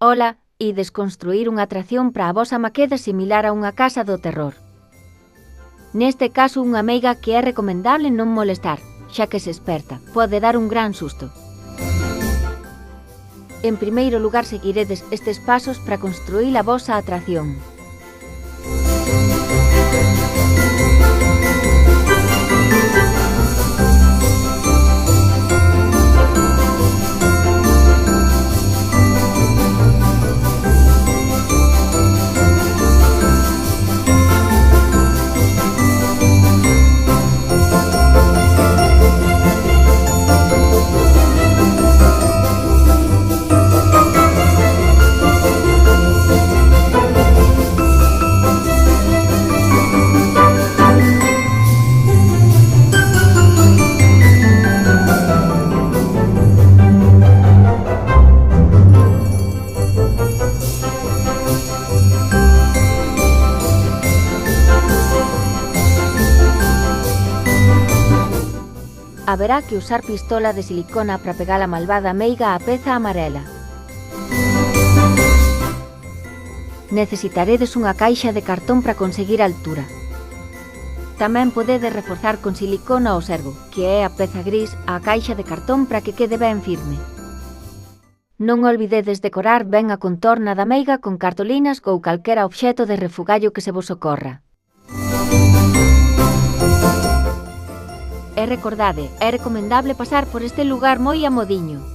Ola, ides construir unha atracción para a vosa maqueta similar a unha casa do terror. Neste caso unha meiga que é recomendable non molestar, xa que se esperta, pode dar un gran susto. En primeiro lugar seguiredes estes pasos para construir a vosa atracción. Haberá que usar pistola de silicona para pegar a malvada meiga á peza amarela. Necesitaredes unha caixa de cartón para conseguir altura. Tamén podedes reforzar con silicona o servo, que é a peza gris, a caixa de cartón para que quede ben firme. Non olvidedes decorar ben a contorna da meiga con cartolinas ou calquera obxeto de refugallo que se vos ocorra. E recordade, é recomendable pasar por este lugar moi amodiño.